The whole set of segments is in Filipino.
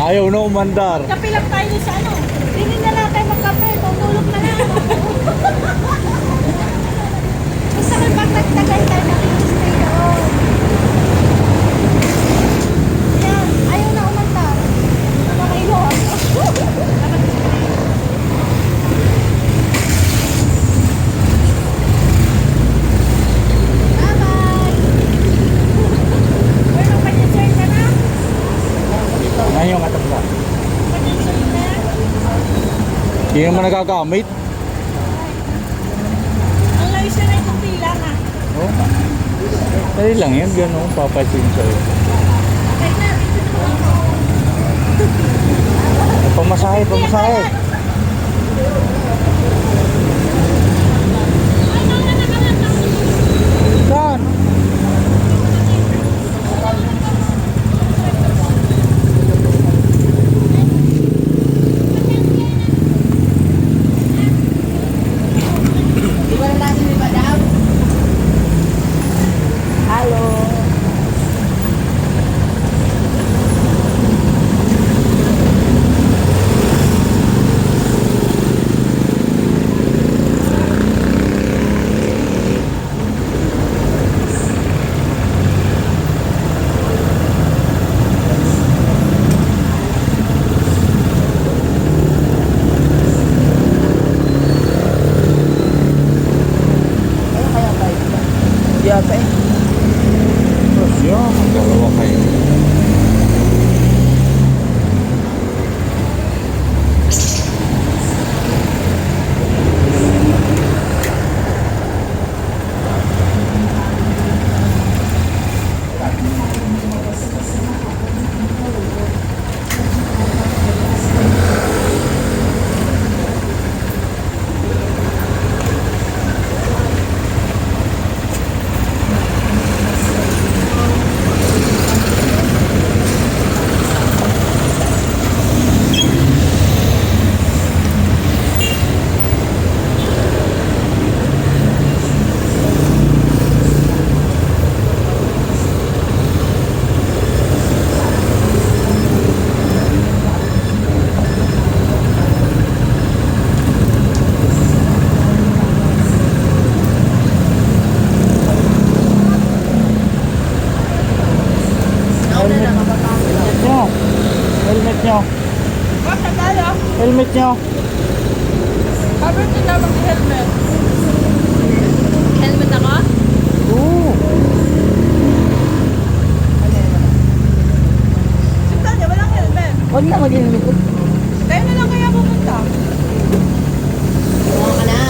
Ayaw na umandar. Kape lang tayo sa ano. Hindi na lang tayo magkape. Tutulog na lang. Gusto ko pagtagtagay tayo na stay doon. Yan. Ayaw na umandar. Nakailohan. Ngayon nga tapos. Hindi naman nagagamit. Ang layos na itong pila nga. Oo. Dali lang yan, gano'n, papasin sa'yo. Okay na. Pamasahe, pamasahe. Saan? Yata eh. Terus ya, dalawa kayo. Helmet nyo. Basta tayo. Helmet nyo. Cover din lang ang helmet. Helmet ako? Oo. Sinta niya, walang helmet. Huwag na mag-helmet ko. Tayo na lang kaya pupunta. Oo ka na.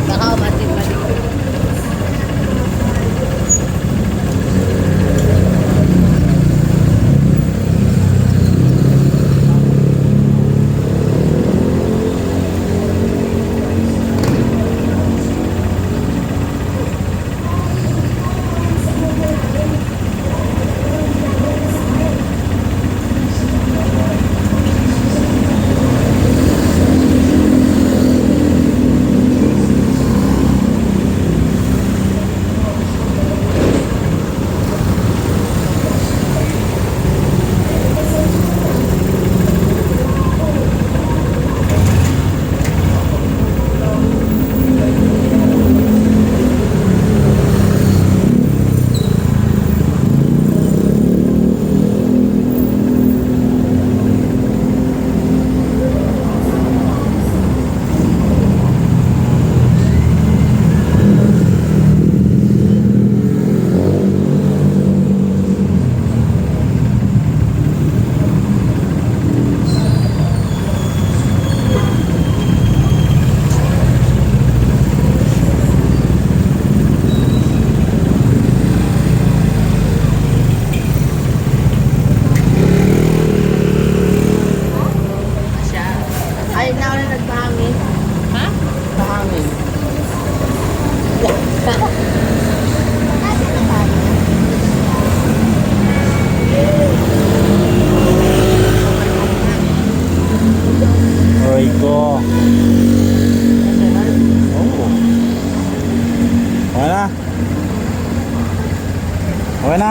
Baka umatin-matin. pala nagpahangin. Ha? Pahangin. Kasi na tayo. Aray ko. Oh. Okay na? Okay na?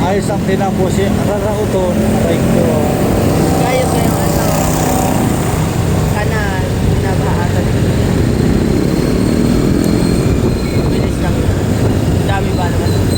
Ayos ang tinapos siya. Rarauto. Aray ko. Kaya ko yung ano, kanal, nabahatan. Bilis lang. Dami ba naman?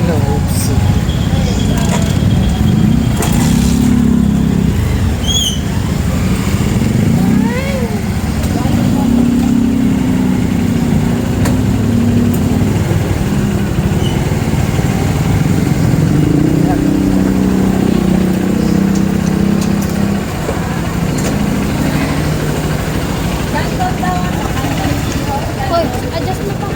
Oops. Hoy, adjust mo pa.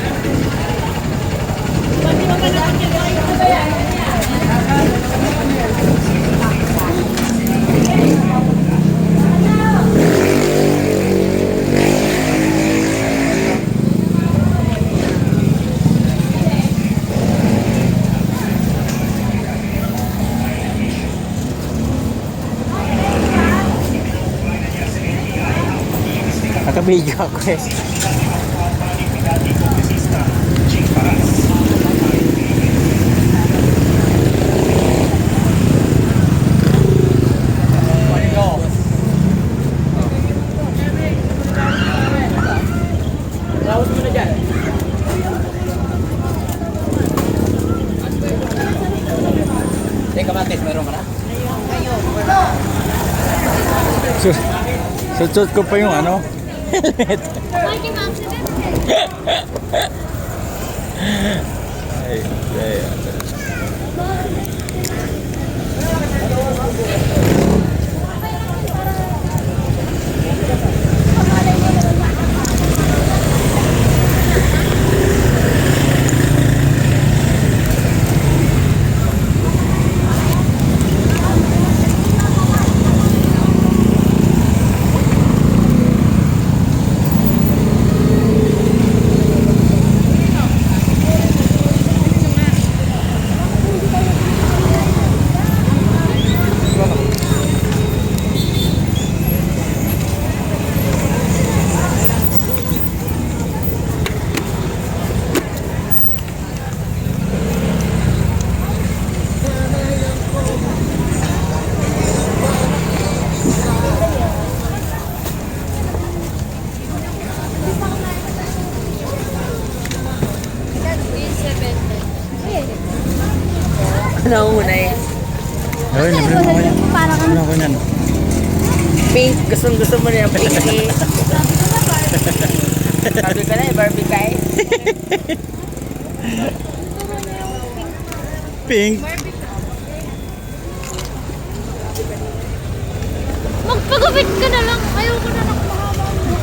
Nakabidyo ako eh. Lawas mo na dyan. Teka, Matis, meron ka na? Sutsut ko pa yung ano. Mighty Mouse Ay, ay, Ano una eh? ay, libre mo ko yan. Para ka Ano ko yan? Pink. Gusto mo na yung pink eh. Sabi ka na eh, Barbie ka eh. Pink. magpagupit ka na lang. Ayoko na ng mahaba mo.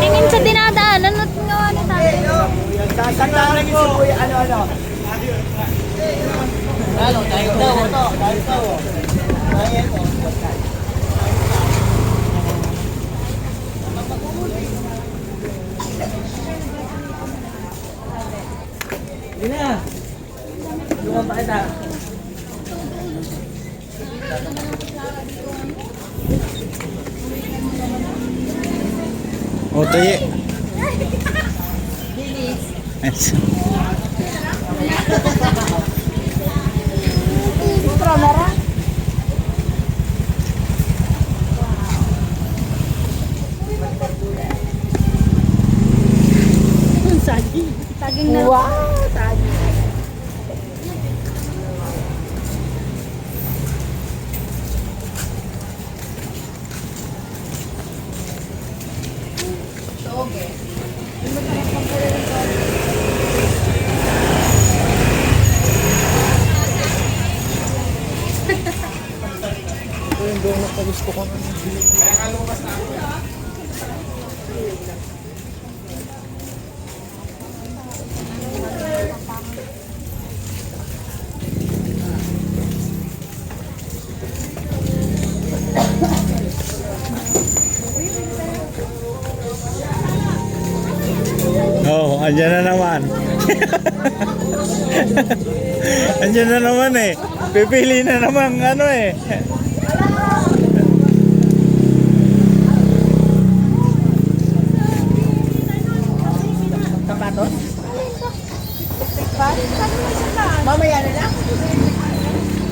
Tingin sa dinadaanan at ngawa ni tatay. Sasandaan ko, kuya, ano. Lalo, tayo daw, ito. Tayo daw. Ayan, Hindi na. Tulungan pa kita. O, tayo. Yes. Camera? Saging na. Wow! Saging. Oh, andyan na naman. Andyan na naman eh. Pipili na naman ano eh. Kapatos? Mamaya na lang.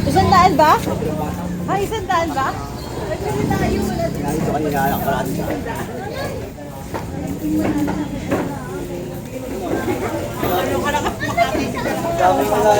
100 ba? Ay, 100 ba? Ito kanina anak ko natin. Dami ko na.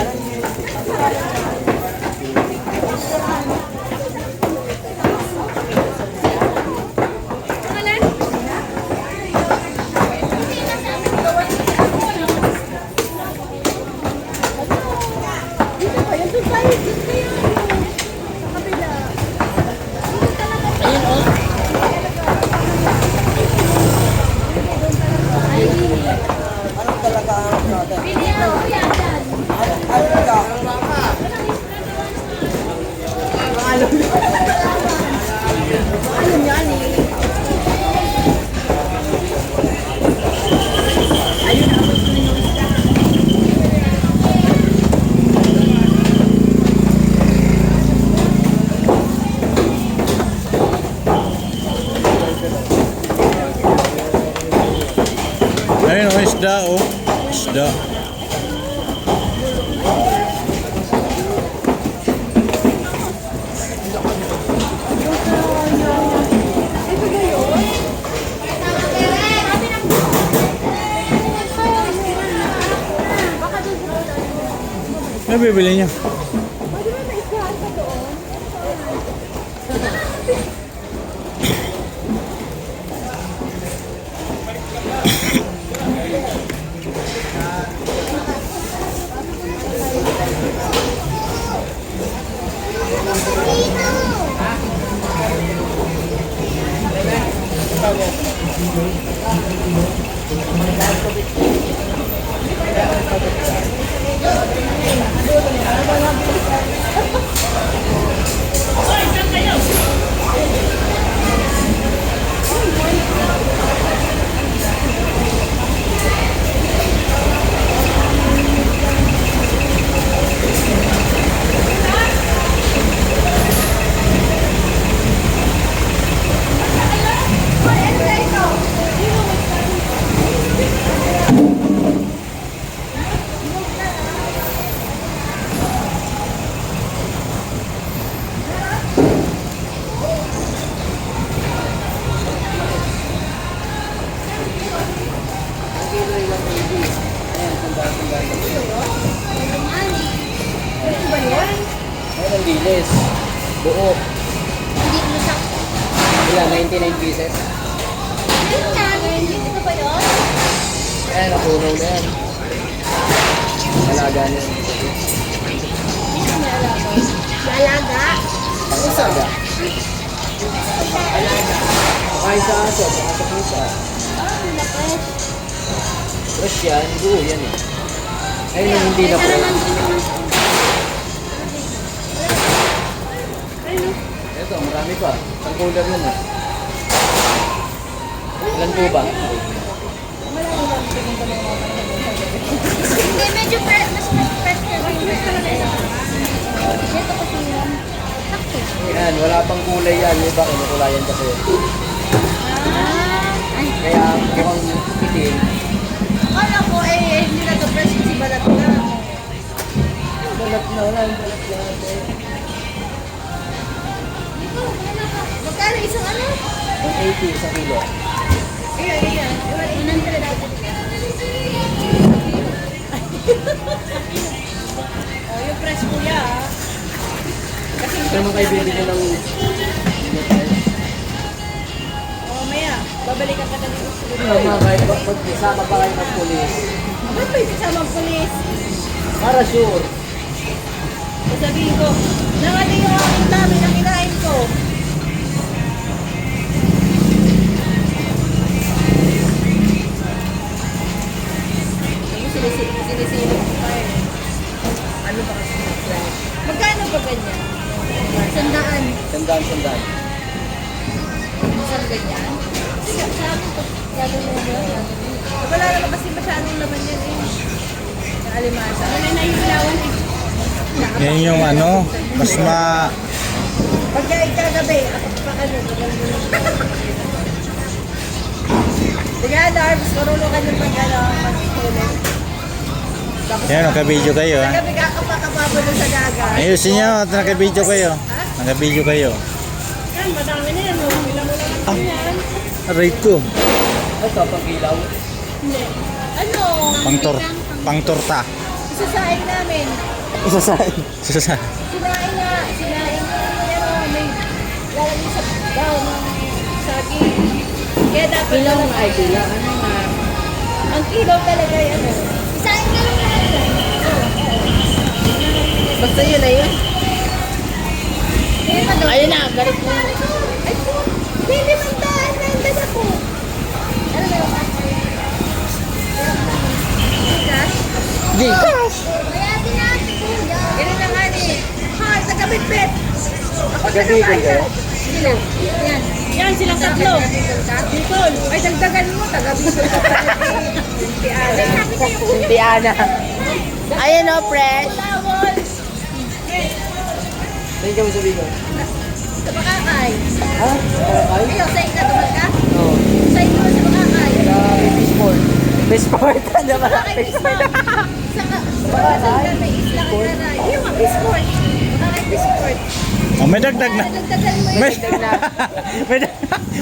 Anong talaga ang natin? Ano ka? Ayun, oh, isda, oh. Isda. Ano bibili niya? Ayun ang dilis. Buo. Hindi mo siya. Ilan? 99 pieces? Dito ba yun? Ayan, napunaw na yan. Malaga na yan. Lalaga. Pang-isaga. Pakain sa aso, saka sa pusa. Lapit. Fresh yan, buo yan eh. Ayun ang hindi na po. Ito, marami pa. Ang cooler yun eh. Ilan po ba? Hindi, medyo mas fresh na rin. Dito kasi yun. Sakto. Yan, wala pang kulay yan. Yung iba, kinukulayan kasi. Ay. Kaya mukhang itim. Akala ko hindi na to-fresh si balat na. Balat na, wala yung balat natin. Magkano isang ano? 180 sa kilo. Ayan. 100 ako. Oh, yung fresh kuya ah. Kasi Ito naman kayo bibili ng... oh, maya, babalikan ka na dito sa Mga kahit pag-isama pa kayo ng pulis. Ba't pwede sama ang pulis? Para sure. Sasabihin ko, nakating yung aking dami na kinain ko. Sinisilip ko pa eh. Ano ba kasi? Magkano ba ganyan? Sandaan. Sandaan. Isang ganyan? Sabi ko, gano'n mo yun. Wala naman kasi masyadong laman yan eh. Yung alimasa. Wala na yung lawan eh. Yan yung ano, mas Pagka ikagabi, ako pa ka nun. Sige, Larbs, marunong ka yung pag-tulog. yan, nakabidyo kayo ha. Gabi ka kapakababa doon sa dagat. Ayusin nyo, nakabidyo kayo. Nakabidyo kayo. Yan, madami na yan. Oh. Ilan mo lang Ah. yan. Aray ko. Ito, pag-ilaw. Hindi. Ano? Pang torta. Isasaing namin. Isasain. Sinaing nga. Sinaing nga. Ano, may lalagay sa daw ng saging. Kaya dapat Kilaw nga ay kilaw. Ano nga? ang kilaw talaga yan. Isaing nga lang yan. Basta yun na yun. Ayun na, galit mo. Ay po, hindi mantaan na yung dala ko. Ano ba yung Cash? Gcash. Kaya tinapit ko. Ganun na nga ni. Ha, taga-bitbit. Ako Taga-Bicol kayo? Sila. Yan. Yan, silang tatlo. Bicol. Ay, dagdagan mo. Taga-Bicol ka pa. Hindi Ana. Ayan o, fresh. Lawol. Saan ka mo sabihin ko? Sa Bakakay. Ha? Ay? Ayaw, sa ika. Tumal ka? Oo. Sa ika sa Bakakay. Fishport. Fishport. Ano ba? Bakakay Bisport. Sa may isla ka na. Yung mga Bisport. Bakakay Bisport. Oh, may dagdag na. Dagdagan mo May, yun.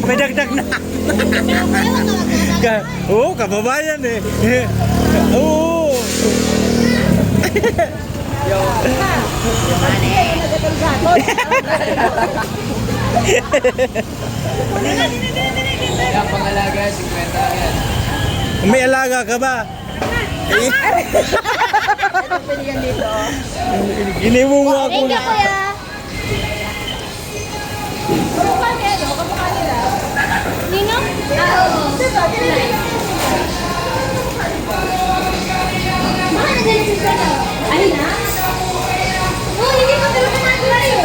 may dagdag na. Oo, kababayan eh. Oo. Yo. Yan, pangalaga, 50 yan. May alaga ka ba? Eh, Ito pilihan dito. Inibo mo ako Thank you, na. kuya. Kamukha niya, no? Kamukha nila. Nino? Oo. Diba? Baka nagalit siya na. Ay na? Oo, hindi pa pero kumakila yun.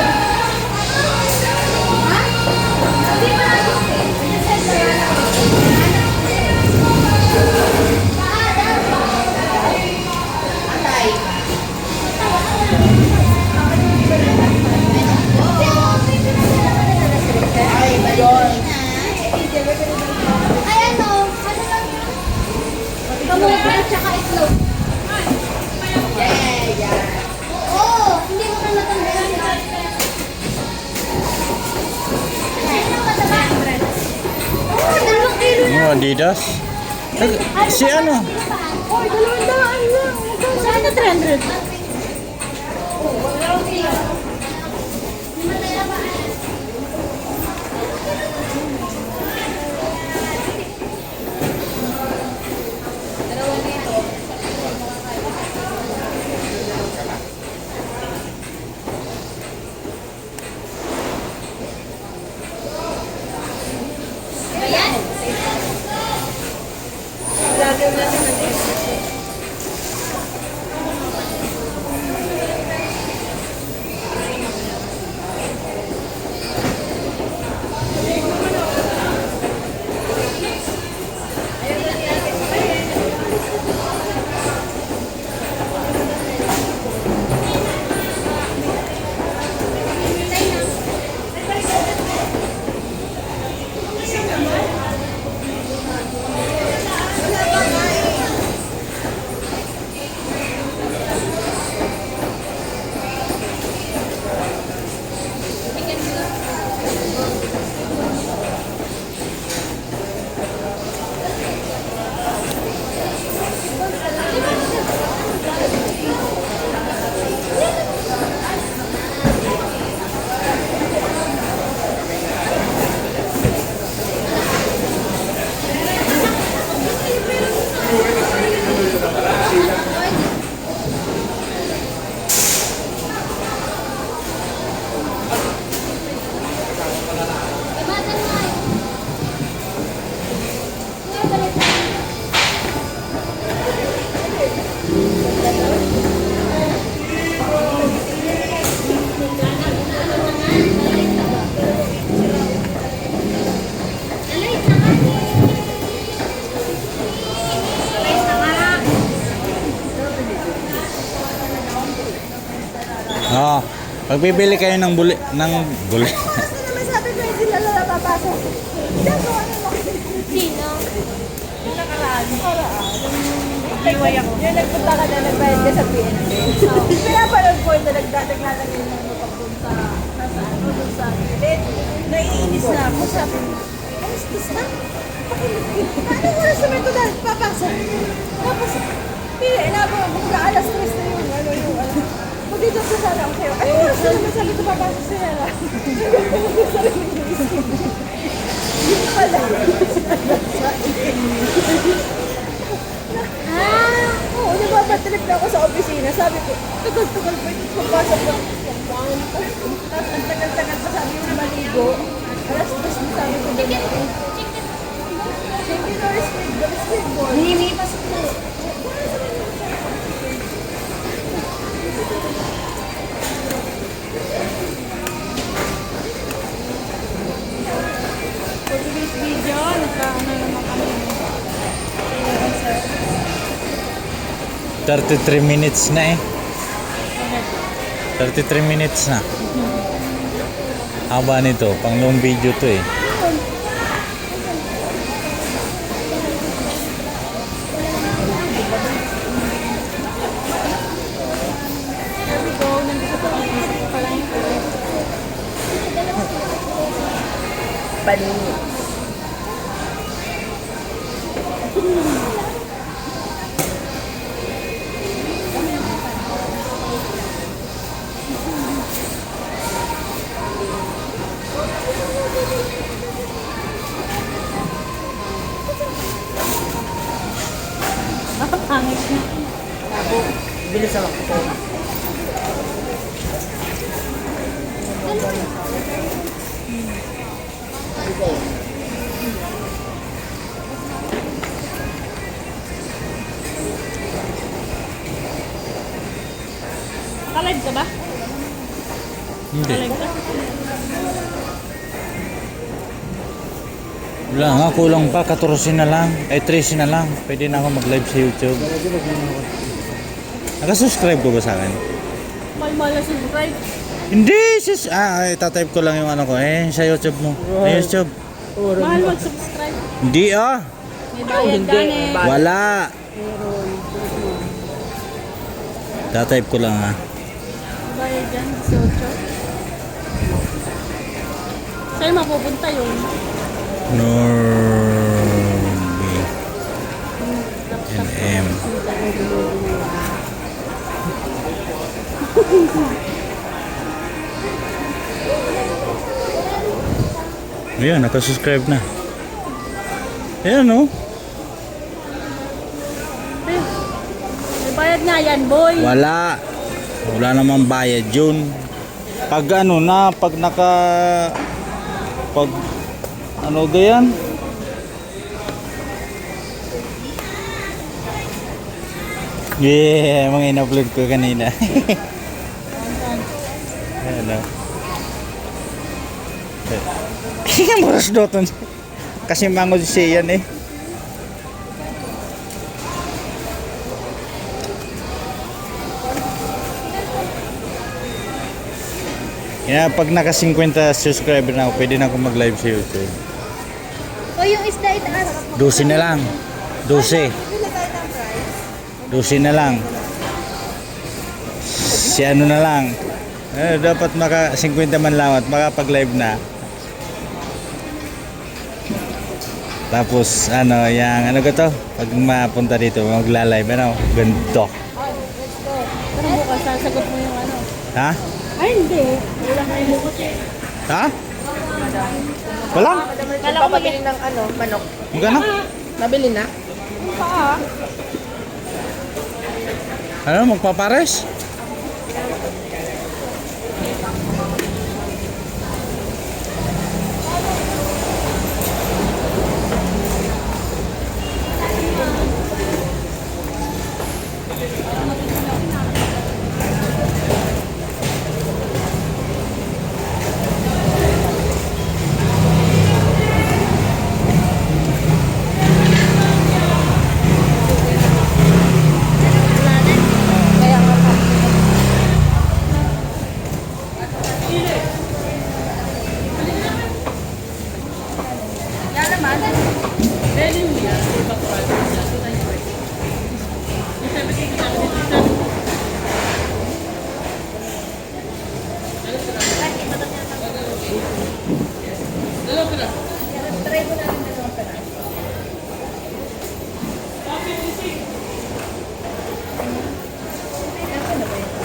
Ha? Hindi pa ay, ano? Ano lang? Kamukha at saka itlog. Oo, hindi mo na natanggalan. Oo, 2 kilo na. Oh, Adidas. Si ano? Oh, 200 lang. Saan na 300? Oh, pag bibili kayo ng buli. Ano naman sabi ko, hindi sila lang papasok. Diyan ko, ano lang. Sino? Yung nakaraan. Iway ako. Yung nagpunta ka na, nagbayad ka sa PNP. Pinapanood ko yung naglalagay na ano pagpunta sa ano, dun sa gilid. Naiinis na ako. Sabi ko, alas tis na? Anong oras naman ito dahil papasok? Tapos, inabang ako na alas 3 na yung Dito sa sana ako sa'yo. Anong oras naman sabi ko papasok sa Nera? Yun pala. Oo, nababatrip na ako sa opisina. Sabi ko, tagal-tagal pa ito. Papasok ko. Tapos ang tagal-tagal pa sabi ko na maligo. Alas 3 na sabi ko. Chicken or squid ball? Hindi, pasok na. For today's video, nagkaano naman kami. 33 minutes na eh. 33 minutes na. Haba nito, pang long video to eh. There we go, nandito pa lang. Isip pa lang yung Panini. pangit na. Bilis ako ito. Nakalive ka ba? Hindi. Nakalive ka? Wala nga, kulang pa. 14 na lang. Ay, 13 na lang. Pwede na ako mag-live sa YouTube. Naka-subscribe ko ba sa akin? Mahal-mahal na subscribe. Hindi, sis. Itatype ko lang yung ano ko. Sa YouTube mo. Sa YouTube. Mahal mag-subscribe. Hindi May bayad ka eh. Wala. Tatype ko lang May bayad dyan, 18. Sa'yo mapupunta yun. Norby NM. Ayan, nakasubscribe na. Ayan, no? May bayad nga yan, boy. Wala. Wala namang bayad yun. Pag pag ano gayan? Yeah, mga in-upload ko kanina. Ano? Muras doon. Kasi mangod siya yan eh. Kaya pag naka 50 subscriber na ako, pwede na ako mag-live sa YouTube. O yung isda itaas. 12 na lang. 12. 12 na lang. Si ano na lang. Dapat maka 50 man lang at makapag-live na. Tapos yung ano ko to, pag mapunta dito, magla-live ganito. Pero bukas, sasagot mo yung ano. Ha? Ay, hindi. Wala ka yung bukas eh. Ha? Wala? Kala ko Pabili ng manok. Magkano? Nabili na? pa. Ano, magpapares? Try mo natin dalawang peraso. Ako na ba yun?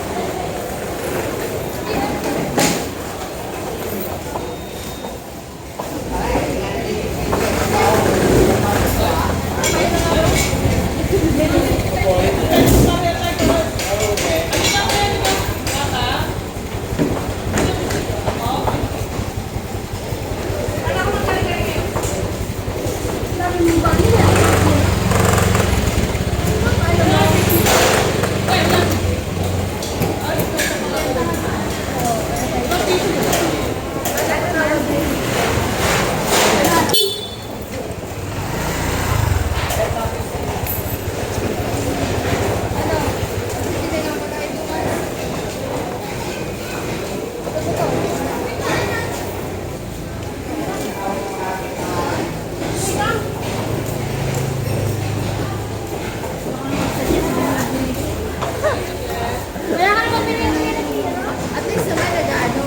At least naman nag-ano.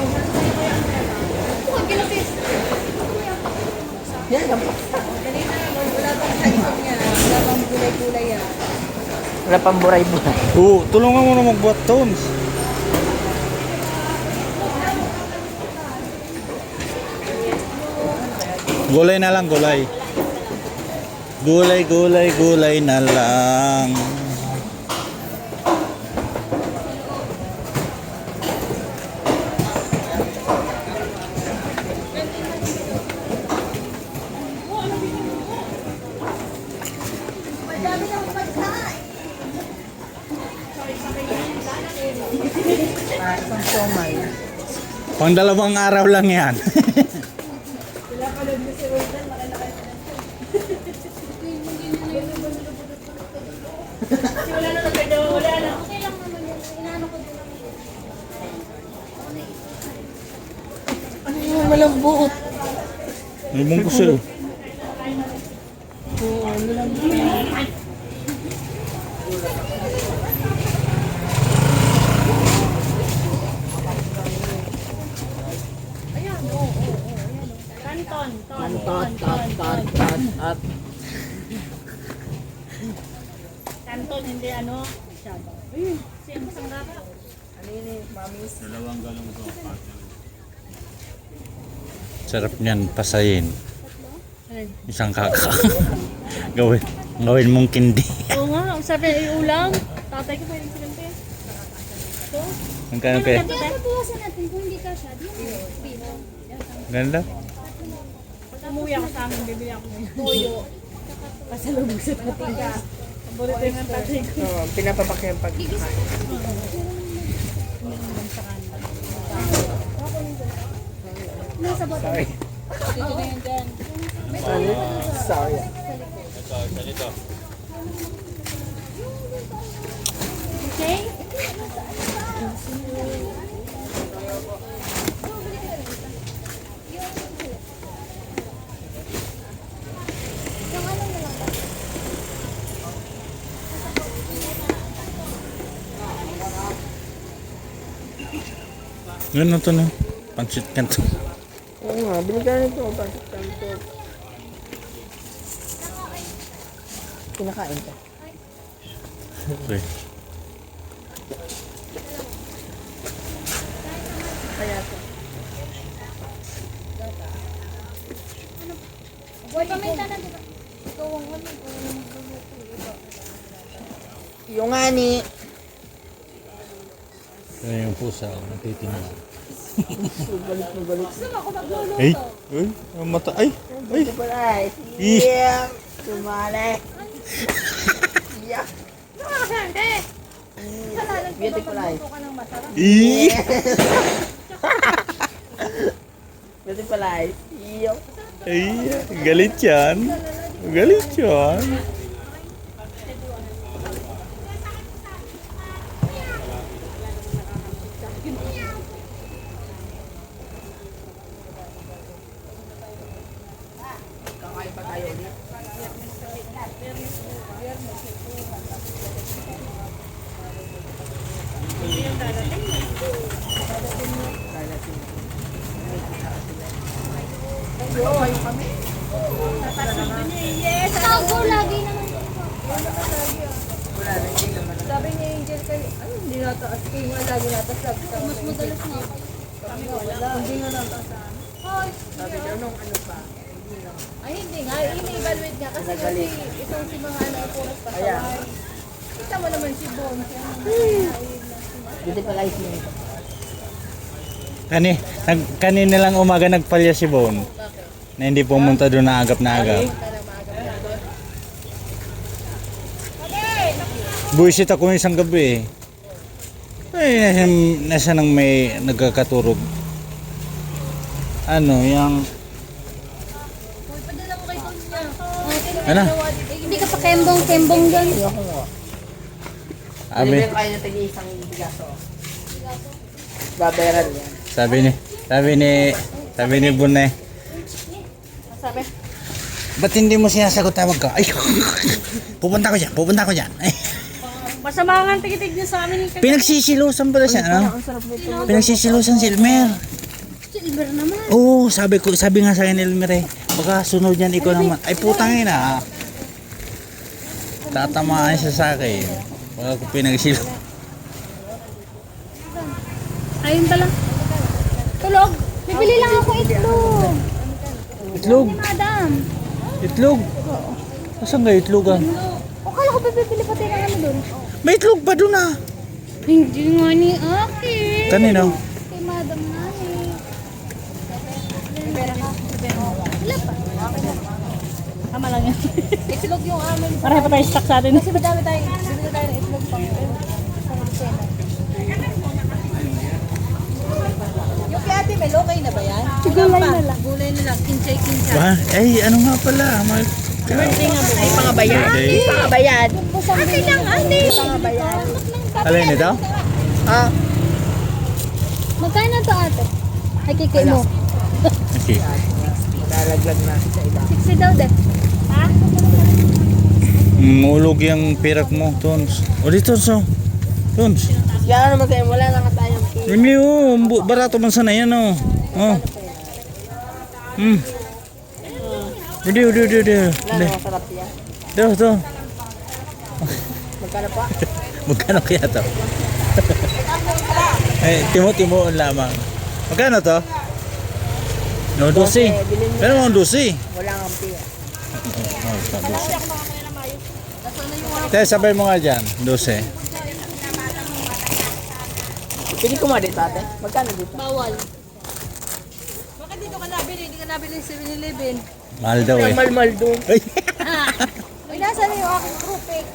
Huwag kinutis. Yan lang po. Dali na naman. Wala pang salikod niya. Wala pang gulay-gulay yan. Wala pang buray-buray. Oo, tulungan mo na magbuhat tones. Gulay na lang, gulay. Gulay, gulay, gulay na lang. Madami ng pagkain. Isang somay. Pang dalawang araw lang yan. Wala na nagkadawa. Wala na. Okay lang naman yun. Inaano ko din. Ano yung malambot? Ibang ko sa'yo. Ayan, oo, oo, oo. Ayan, oh. At Kanton, hindi ano. Masyado. Ayun, siyang sanggapa. ano yun eh, mamis? Dalawang galong to. Sarap niyan, pasayin. Isang kaka. gawin mong kindi. Oo nga, sabi ulam. Tatay ko pwede silang pe. So, Magkano kaya? Kaya babawasan natin kung hindi ka siya. Di mo bino. Ganda? pag umuwi ako sa amin, bibili ako ng toyo. Pasalubog sa tatay ka. Paborito yung ang tatay ko. Oo, pinapapak yung pagkain. Nasa bottle. Sorry. Dito na yun dyan. Ano? Sorry. Okay? Yung ano na lang ba? Ano to na? Pansit kanto. Oo nga, binigyan nito. Bakit kanto? Kinakain ka. Okay. Boy, paminta na dito. Ikaw ang ano, ikaw ang magluluto. Yung ani. Kaya yung pusa, natitingnan. Balik. Ay! Ay! Ang mata! Ay! Ay! Palay. Ih. Yeah. Sumali. Yeah. Beautiful eyes. Ih! Beautiful eyes. Iyo. Ay! Galit yan! Galit yan! Kakain pa tayo ulit. Tago lagi naman. Sabi ni Angel kay, ano, hindi nataas. Kaya nga lagi nataas. Sabi sa Mas madalas na ako. hindi nga nataas. Sabi niya nung ano pa. Ay, hindi nga. Ini-evaluate niya. Kasi itong si mga ano, punas pasaway. Kita mo naman si Bon. Buti pala isip nito. Kanina lang umaga nagpalya si Bone. Na hindi pumunta doon na agap na agap. Buisit ako isang gabi eh. Ay, nasa nang may nagkakaturog. Ano, yung... Ano? Hindi ka pa kembong dyan. Ako nga. Sabi, Ano yung kaya niya tagi-isang bigaso? Babayaran yan. sabi ni Bune. Sabi? Ba't hindi mo sinasagot tawag ka? Ay, pupunta ko dyan. Ay, Masama nga ang tigitig niya sa amin. pinagsisilusan pala siya, ano? Pinagsisilusan si Elmer. Silver naman. Oo, sabi nga sa akin ni Elmer eh. Baka sunod yan ikaw naman. Ay, putang ina. Tatamaan siya sa akin. Baka ko pinagsilo. Ayun pala. Tulog. Bibili lang ako itlog. Itlog? Madam. Itlog? Saan ka itlogan? O kala ko bibili pati ng ano doon. May itlog pa doon ah. Hindi nga ni Aki. Kanino? Kay Madam Nani. Wala pa. Tama lang yan. Itlog yung amin. Pareha pa tayo stock sa atin. Kasi madami tayo. Bibili tayo ng itlog pang Lucena. Yung kay Ate Mel, okay na ba yan? Gulay na lang. Gulay na lang. Kinchay. Ba? Ay, ano nga pala? Ay, pangabayan. Okay. Pangabayan. Akin lang, Ani. Pangabayan. Alin ito? Ha? Magkano to ate? Ay, kikay mo. Okay. Lalaglag na sa iba. 60 daw din. Ha? Mulog yung pirak mo, Tons. O di, Tons, oh. Tons. Kaya naman tayo, wala na ka tayong pila. Hindi, oh. Barato man sana yan, oh. Oh. Hindi. Wala na masarap yan. Ito. Magkano pa? Magkano kaya to? Eh, timo-timo lamang. Magkano to? No, 12. Pero mga 12. Wala kang pila. Te, sabay mo nga dyan. 12. Pili ko mga dito ate. Magkano dito? Bawal. Bakit dito ka nabili? Hindi ka nabili ng 7-Eleven. Mahal daw eh. Malmal doon. Ay! Uy, nasa na yung aking grouping?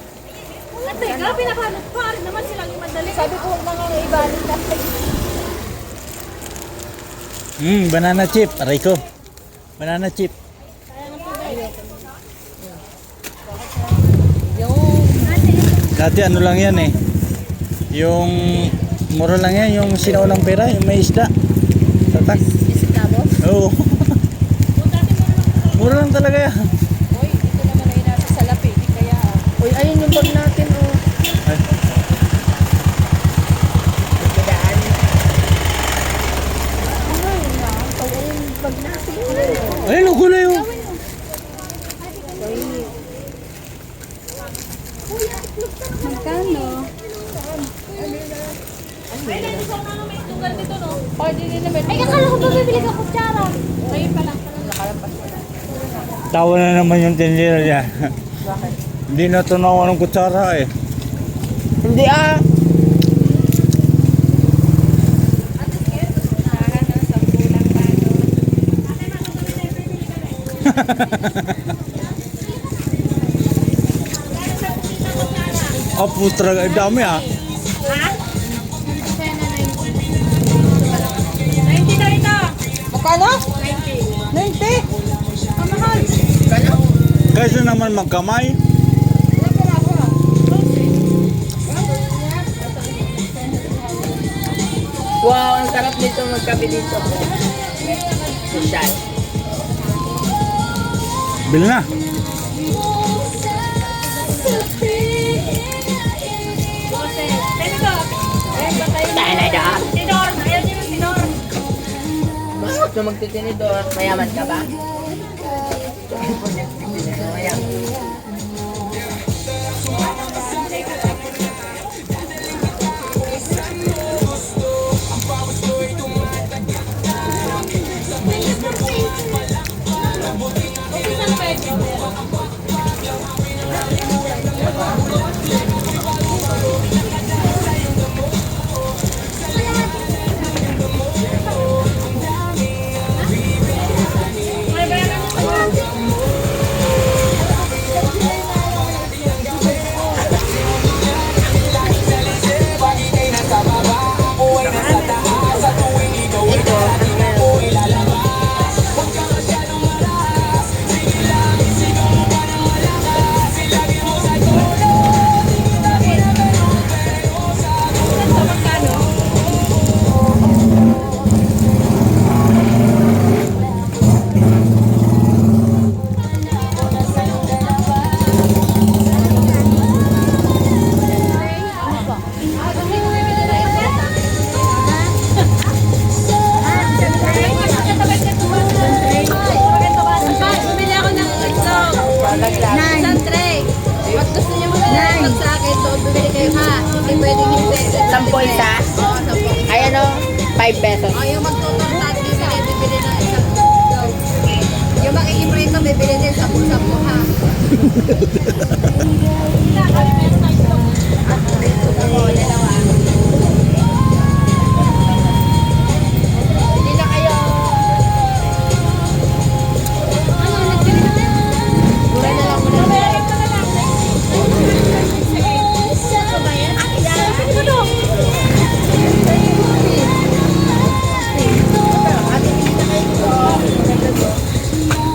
Ate, grabe na pa. Pari naman silang madali. Sabi ko na nga ibalik na. Banana chip. Aray ko. Banana chip. Dati ano lang yan eh. Yung mura lang yan. Yung sinaunang pera. Yung may isda. Tatak. Isikabo? Oo. Mura lang talaga yan. Uy, dito naman ay nasa salapi. Di kaya. Uy, ayun yung bag natin oh. Ay. Magdadaan. Pag ayun pag natin. Ay, gulay oh. Magkano? Pwede din naman. Ay, akala ko ba bibili ka kutsara? Ayun pala. Tawa na naman yung tindera niya. Hindi na tunawa ng kutsara eh. Hindi ah. Oh, putra, dami ah. 90 na ito. Magkano? 90. 90? Ang mahal. Kaysa naman magkamay. Wow, ang sarap nito magkape dito. Social. Bili na. Tanay da. Tinor. Ayan yung tinor. gusto magtitinidor, mayaman ka ba? Mayaman. Bumili ako ng itlog. Isang tray. Pag gusto niyo mag-itlog sa akin, so bumili kayo ha. Hindi pwedeng hindi. 10 isa? Oo, 10. Ay ano? 5 pesos. O, yung magtutorta at bibili na isang itlog. Yung makikiprito, bibili din 10-10 ha. At prito ako, dalawa. Hindi na kayo. Mura na lang muna.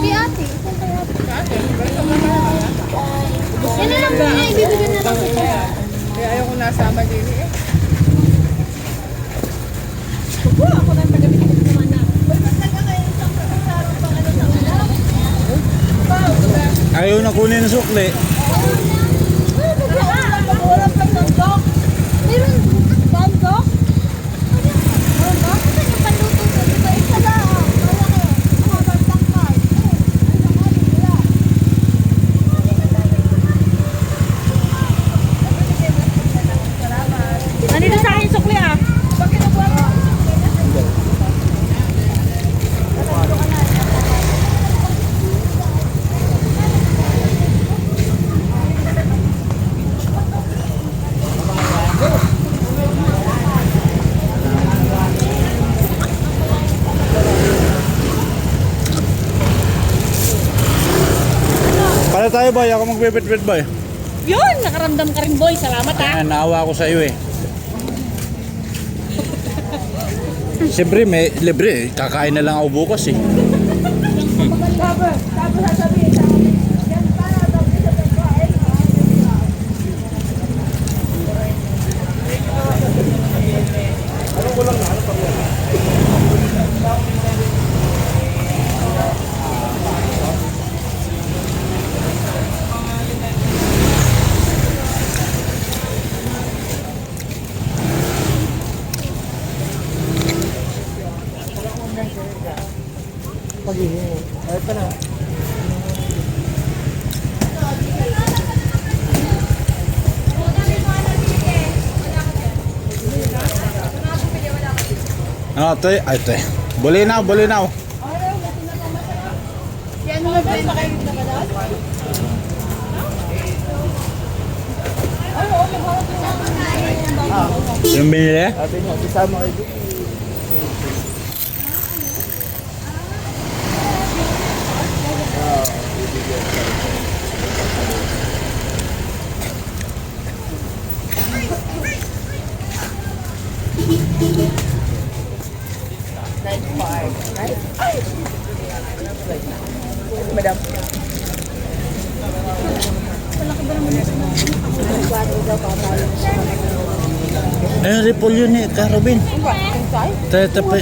Kay ate. Yan na lang muna, ibibigyan na lang kita. Kaya ayaw ko nasama din eh. Ayaw na kunin ng sukli. Meron bangkok? Bangkok? Saan yung panluto ko? Diba isa lang? Malaki. Mga bangkok. Nandito sa akin sukli ah. Para tayo boy, ako magbibit-bit boy. Yun, nakaramdam ka rin boy. Salamat ah. Naawa ako sa iyo eh. Siyempre may libre eh. Kakain na lang ako bukas eh. Ano ito eh? Ay ito eh. Bulinaw, bulinaw. Yan mo ba yung makain na ba daw? Yung binili? Sabi niya, sisama kayo dito. Madam. Eh, repolyo ni Karobin. Tayo tapay.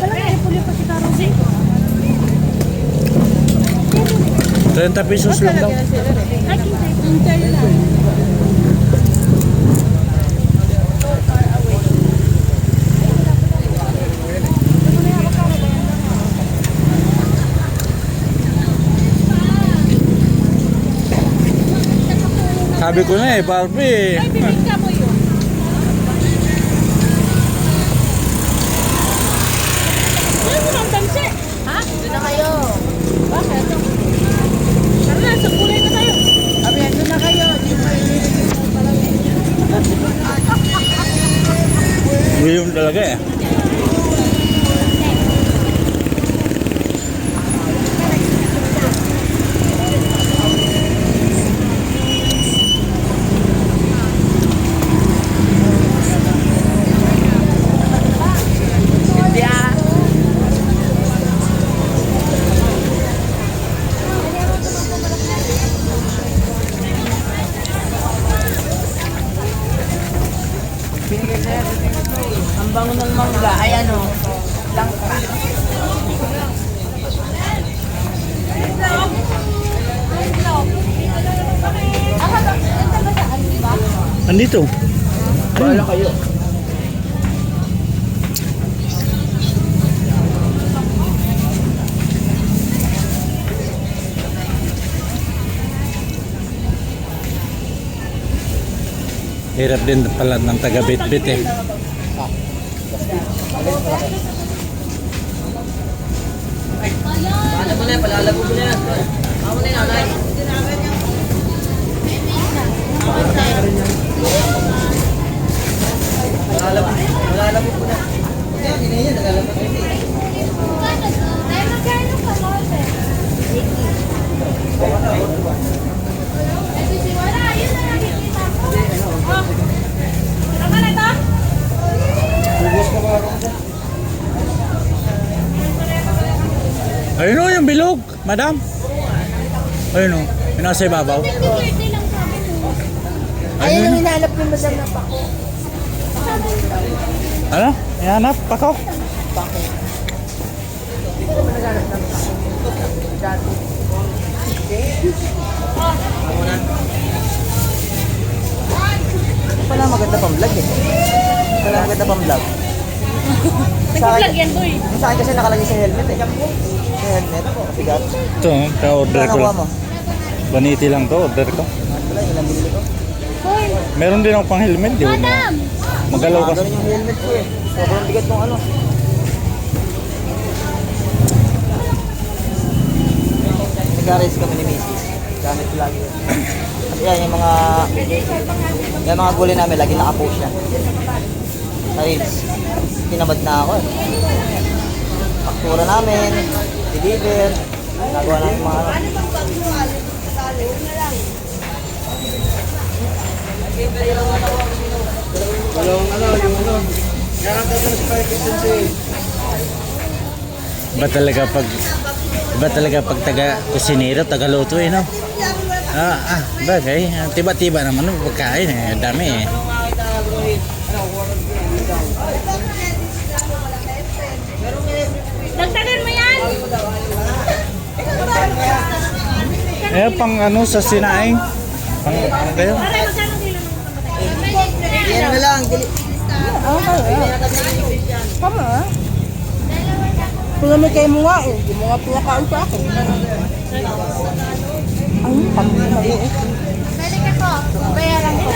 30 pesos lang daw. Sabi ko na eh, Barbie. Ay, bibigyan mo yun. Wala mo ng danse. Ha? Doon na kayo. Bakit? Tara na, sa kulay na tayo. Sabi yan, doon na kayo. Di mo William talaga eh. Ang bango ng mangga ay ano, langka. Andito. Bahala kayo. Hirap din pala ng taga-bit-bit eh. Paano mo na yan? Palalago mo na yan. Ako na yan, nanay. Palalago mo na. Yan, hindi na yan. Nagalago na yan. Ay, magkano ka, Lotte? Wala, yun na nakikita ko. Oh. Tama na ito? Ayun o, yung bilog, madam. Ayun o, yung nasa ibabaw. 50-30 lang sabi mo. Ayun ang hinahanap ni Madam na pako. Ano? Ihanap, pako. Wala maganda pang vlog eh. Wala maganda pang vlog. Nag-vlog yan, boy. Sa akin kasi nakalagay sa helmet eh. Sa helmet. Sigat. Ito, ka-order Ano ko nakuha lang. mo? Baniti lang to, order ko. Wala, ilang binili ko. Hoy, Meron din ako pang helmet, di ba? madam! Magalaw ka. Ganun yung helmet ko eh. Sobrang bigat ng ano. Nag-arrange kami ni Macy's. Gamit lagi yun. Kasi yan, yung mga gulay namin, lagi nakapost siya. Sa Reels. Tinabad na ako eh. Faktura namin, deliver, nagawa namin mga ano. Iba talaga pag taga-kusinero, taga-luto eh, no? Bagay. Tiba-tiba naman ng pagkain eh. Dami eh. Dagdagan mo yan. Eh, pang ano sa sinaing. Pang ano kayo? Pare, magkano kilo ng kamatay? Yan na lang. Kama ah. Pinamigay mo nga eh. Hindi mo nga pinakain sa akin. Ay, kami na maliit. Balik ako. Bayaran ko.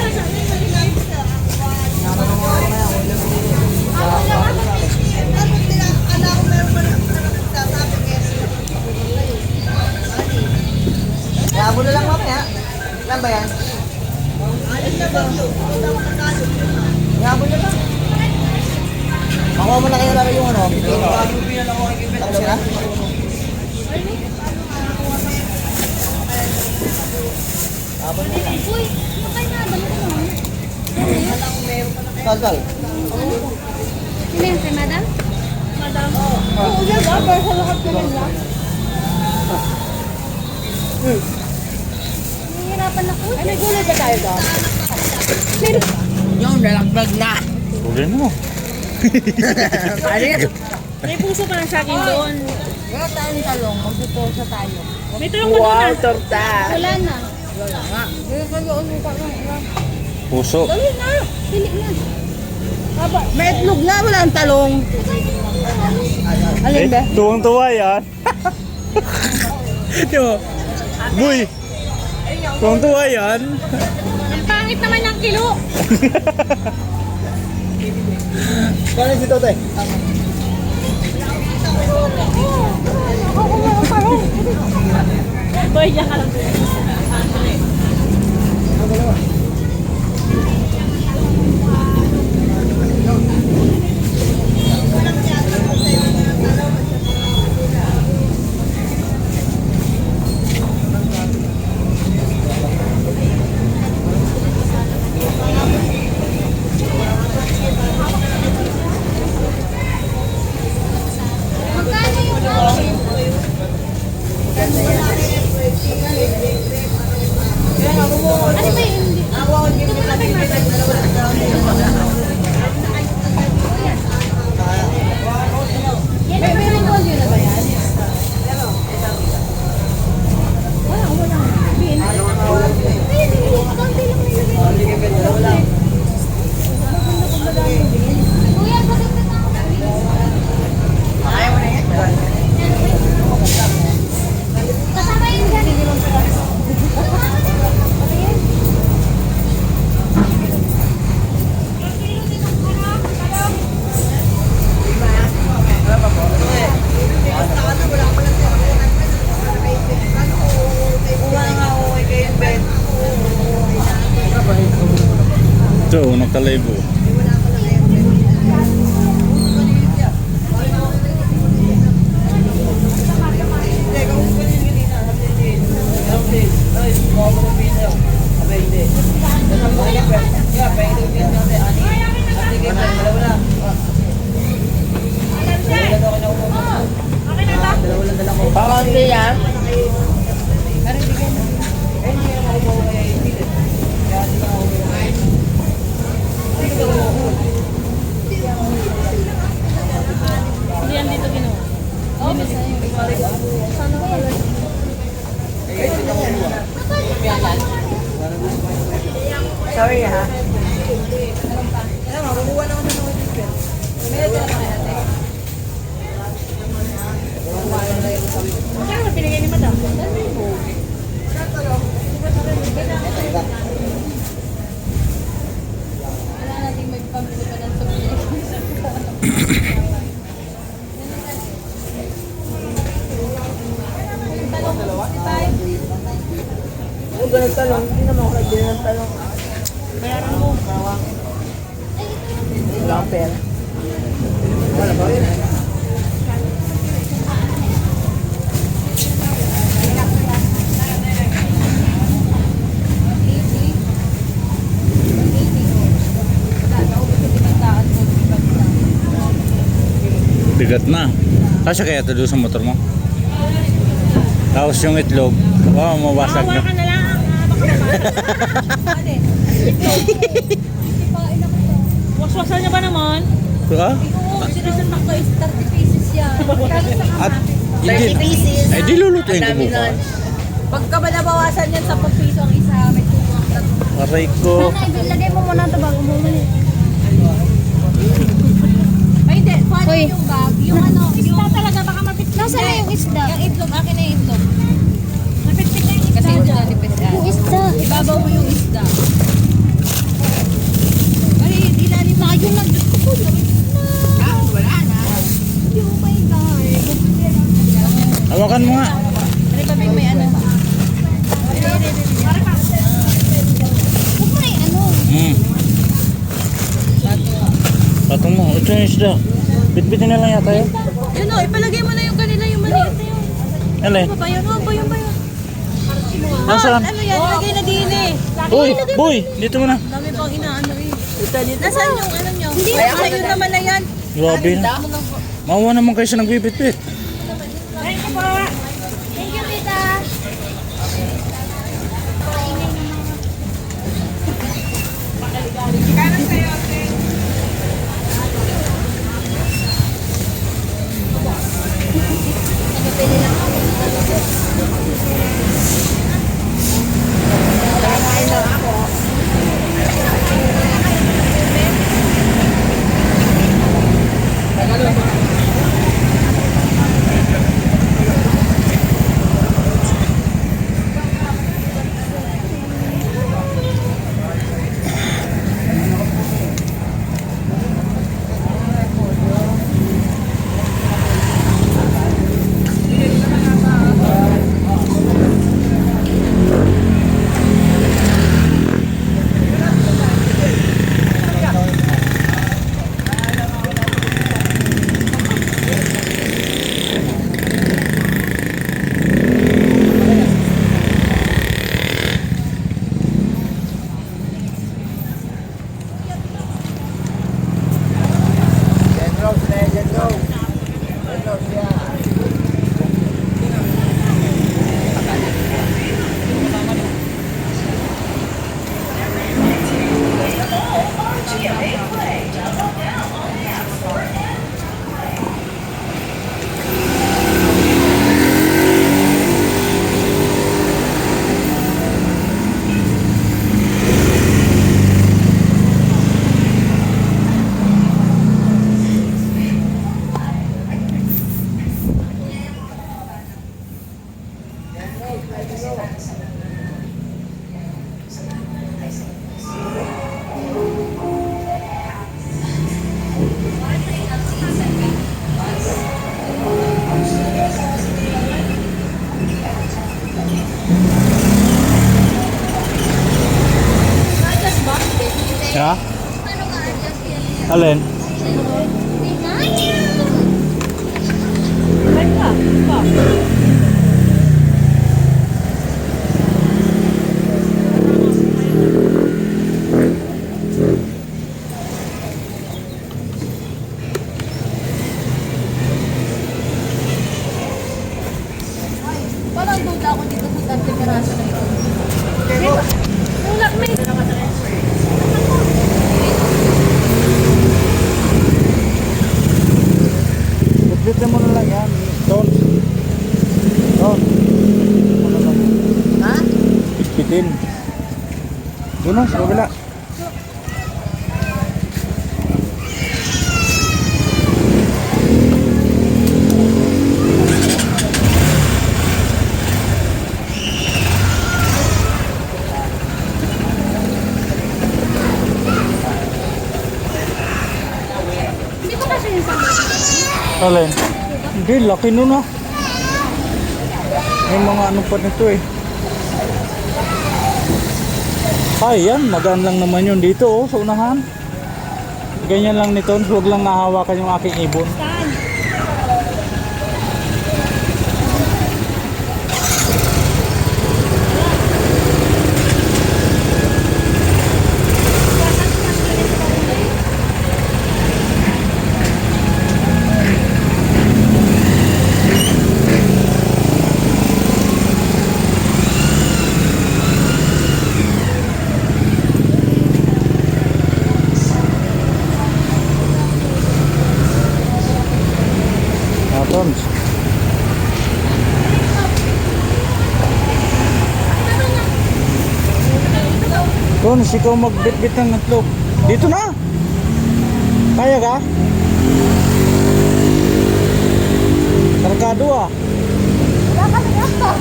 Yabo na lang mamaya. Ilan ba yan? Yabo na lang. Makuha mo na kayo lalo yung ano. Tapos na? Yabo na lang. Uy, ano kayo na? Dami ko naman. Sal. Sino yun, kay madam? Oo, yan ah. Para sa lahat naman lang. Nahihirapan ako. Ay, may gulay ba tayo doon? Yung nalaglag na. Uli mo. Ano yan? May puso pa lang sa akin doon. Wala tayong talong. Magpuposa tayo. May tulong pa doon na. torta. Wala na. Wala nga. Hindi ka doon mo pa lang. Puso. Dali na. Pili na. May itlog na. Wala ang talong. Alin ba? Tuwang-tuwa yan. Di ba? Boy. Tuwang-tuwa yan. pangit naman ng kilo. Kano si Tote? Boy, diyan ka lang. Ito, nakalibo. Parang hindi yan. Hindi yan dito ginawa. Sorry ha. Magkano pinigay ni madam? Wala natin magpambili pa ng Kung ganun talong, hindi naman ako nagbili ng talong. bayaran mo. Wala akong pera. Wala ba? Bigat na. Kasya kaya ito doon sa motor mo? Tapos yung itlog, wow, mabasag Hawa na. ka na lang. Waswasan niya ba naman? Ha? Oo, sinasan ako is 30 pieces yan. At 30 pieces. Ay, di lulutuin ko Ang dami bukas. Pagka ba nabawasan yan sa piso ang isa, may tuwang tatlo. Aray ko. Ilagay mo muna ito bago mo muna. Ay, hindi. Paano yung bag? Yung ano? Isda talaga, baka mapitpit. Nasaan na yung isda? Yung itlog, akin na yung itlog. Mapitpit na yung isda. Kasi yung nalipit yan. Yung isda. Ibabaw mo yung isda. Ay, ilalim na kayo na. Diyos ko po, lamit na. Wala na. Oh my God. Hawakan mo nga. Ano ba may ano? Huwag mo na yung ano. Patong mo. Ito yung isda. Bitbitin na lang yata yun. Yun o, ipalagay mo na yung kanila yung maliit na yun. Ano eh? Ano ba yun? Ano ba yun ba yun? Nasaan? Ano yan? Lagay na din eh. Uy, boy, dito mo na. Dami pang inaano eh. Ito dito. Nasaan yung ano nyo? Hindi Kaya sa'yo naman na yan. Grabe na. Mawa naman kayo sa nagbibitbit. Thank you po. Thank you, tita. Adjust ba? Ha? Paano ka adjust yan? Alin? Right ka. Parang duda ako dito sa tante karaso na ito. Yung lakmate. Bitbitin mo na lang yan. Doon. Doon. Ha? Bitbitin. Doon na, sa kabila. Hindi ko kasi yung sabi. Alin? Hindi, laki nun ah. May mga ano pa nito eh. Ay, yan. Magaan lang naman yun dito oh, sa unahan. Ganyan lang nito. Huwag lang nahawakan yung aking ibon. Tons. Tons, ikaw magbitbit ng itlog. Dito na! Kaya ka? Kargado ah. Wala ka na.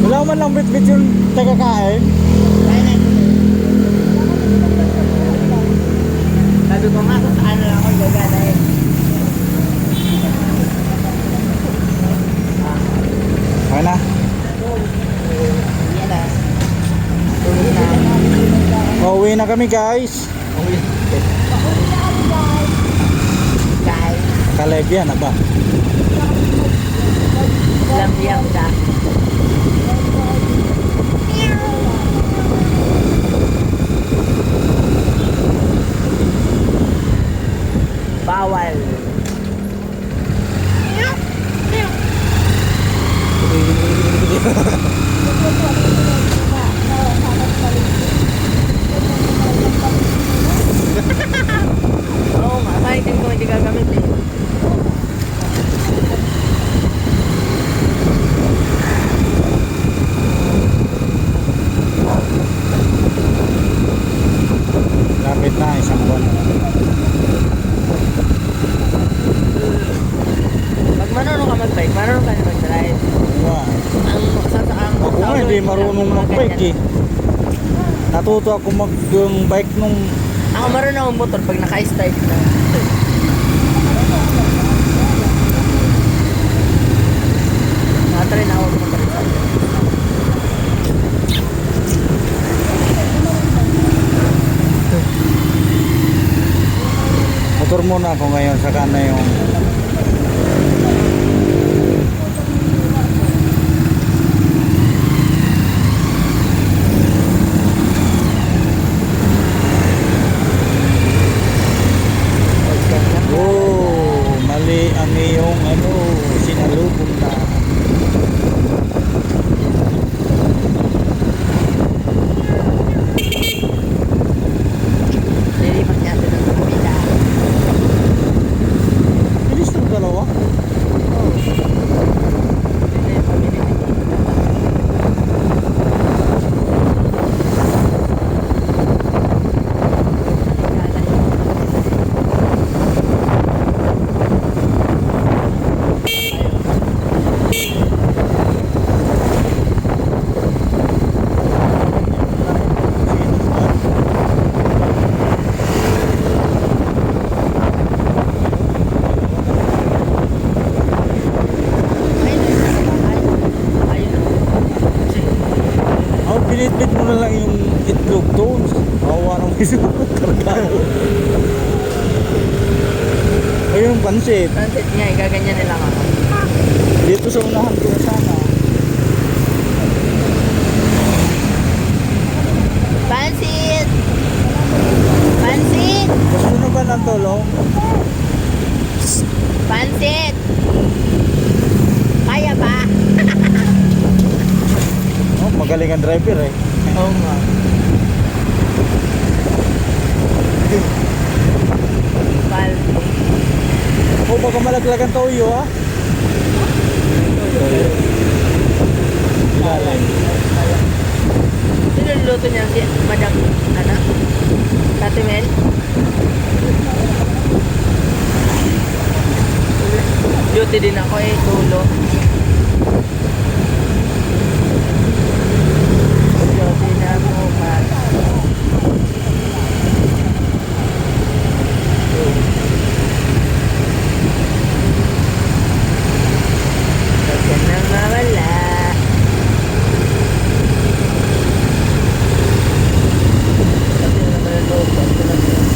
Wala man lang bitbit yung tagakain. Sabi ko nga, saan na lang ako gagalain. Okay na. Yan na. Tulog na. Pauwi na kami guys. Guys, Kalebya na ba? lambiang ka. Bawal. Oo nga, kahit hindi ko hindi gagamit eh. Lapit na, isang buwan na lang. Pag marunong ka mag-bike, marunong ka na mag-drive. Diba? Ang sasakang Ako nga hindi marunong mag-bike eh. Natuto ako mag-bike nung Ako marunong ang motor pag naka-start na. Nakatry na ako motor. motor muna ako ngayon, saka na yung mali ang iyong sinalubong na. Nilipat niya ito ng kapila. Bilis Binitbit mo na lang yung itlog doon. Awa ng isa. Kargado. Ayun, pansit. Pansit nga, gaganyan nila ako. Dito sa unahan ko sana. Pansit! Pansit! Gusto nyo ba ng tulong? Pansit! Kaya ba? Oh, magaling ang driver eh. Oo nga. Pansit. Oh, baka malaglag ang toyo ha. Galing. Sinuluto niya si Madam, ano? Tati Mel? Duty din ako eh, tulo. Duty na mo, man. Huwag ka nang mawala. Sabi na naman ang loob ko. Ito lang yun.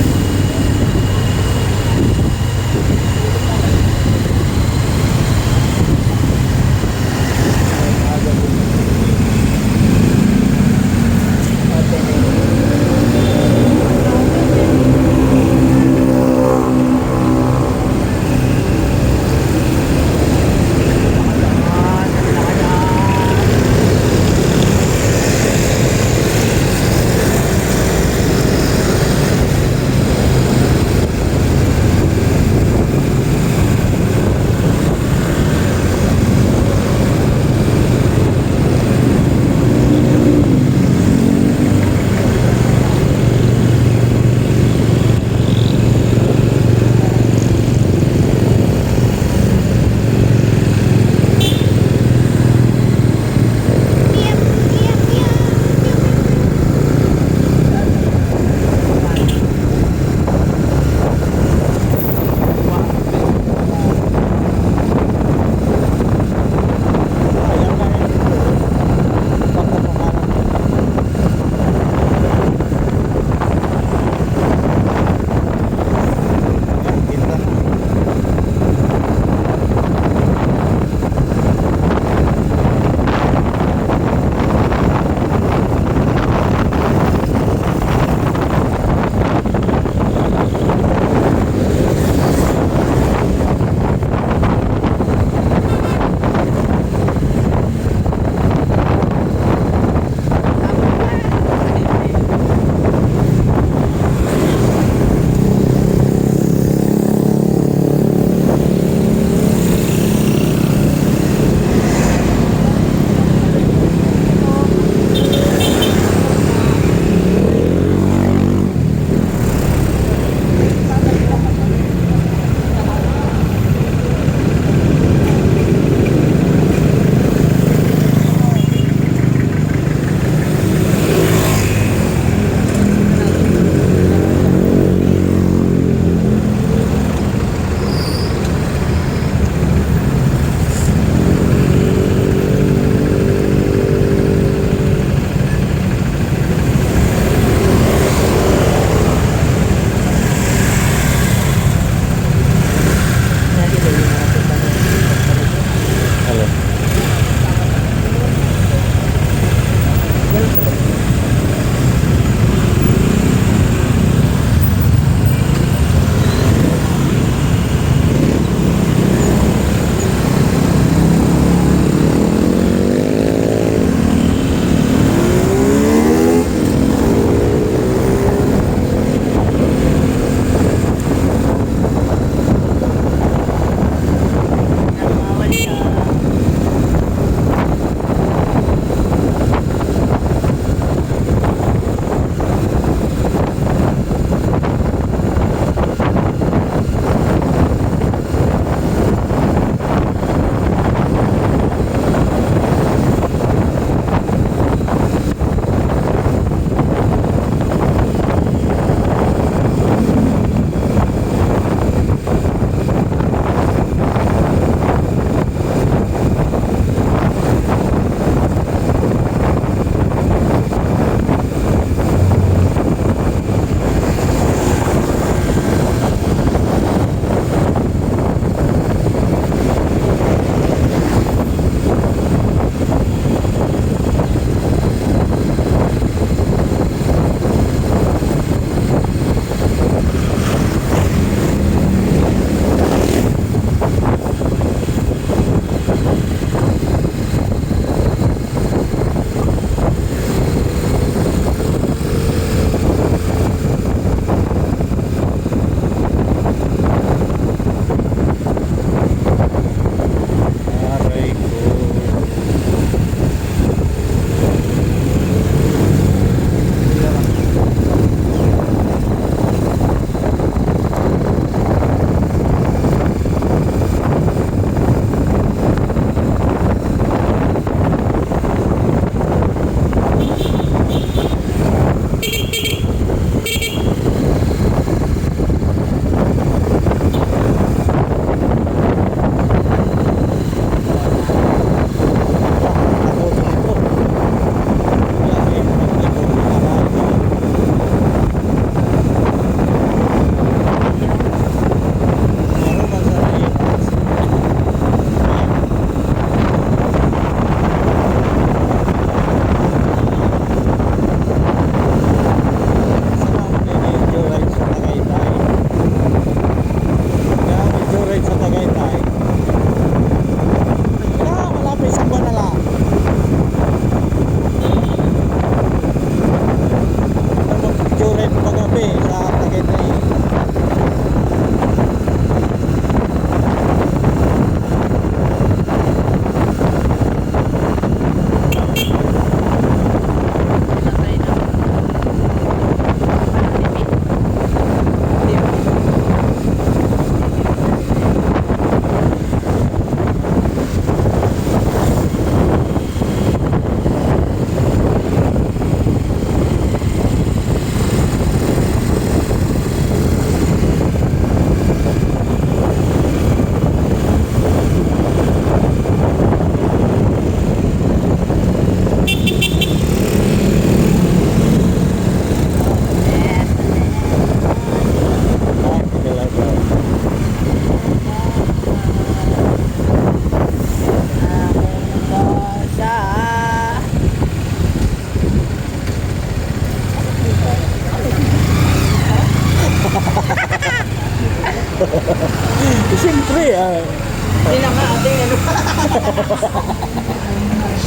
Hindi na nga ating ano.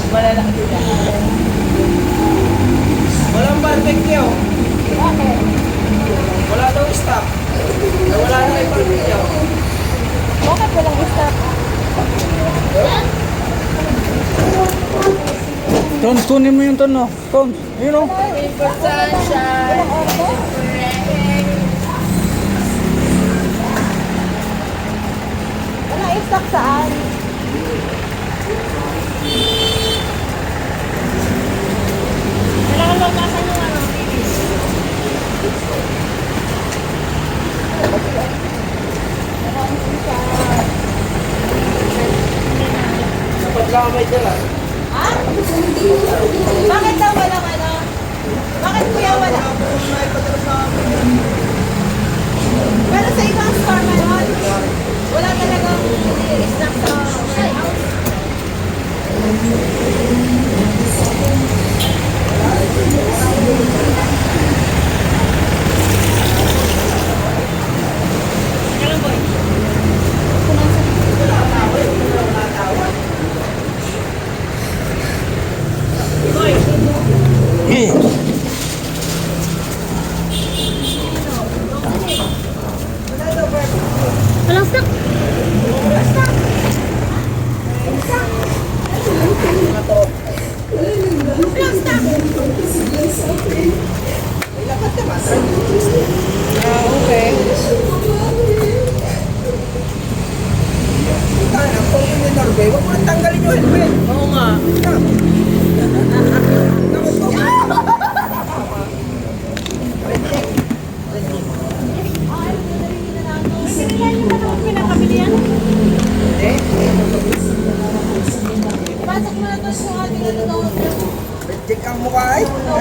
Malalaki na. Walang barbecue. Bakit? Wala daw stop. Wala na yung barbecue. Bakit walang stop? Tons, kunin mo yung tono. Tons, yun o. Sunshine. Walang stop saan? Kailangan lumasan yung ano. Dapat lang may dala. Ha? Bakit daw walang ano? Bakit kuya wala? Pero sa ibang store ngayon, wala talagang stock sa house.